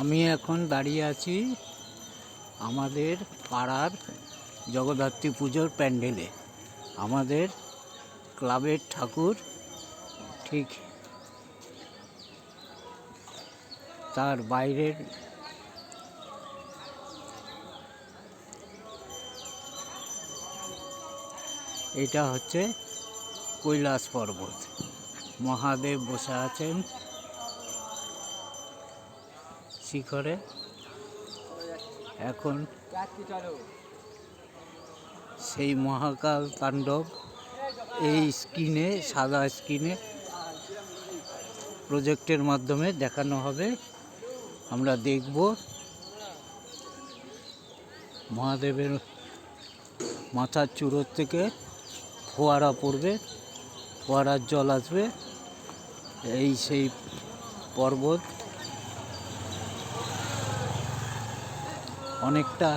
আমি এখন দাঁড়িয়ে আছি আমাদের পাড়ার জগদ্ধাত্রী পুজোর প্যান্ডেলে। আমাদের ক্লাবের ঠাকুর ঠিক তার বাইরের এটা হচ্ছে কৈলাস পর্বত। মহাদেব বসে আছেন শিখরে। এখন সেই মহাকাল তাণ্ডব এই স্ক্রিনে, সাদা স্ক্রিনে প্রজেক্টের মাধ্যমে দেখানো হবে। আমরা দেখব মহাদেবের মাথার চূড়োর থেকে ফোয়ারা পড়বে, ফোয়ারার জল আসবে। এই সেই পর্বত অনেকটা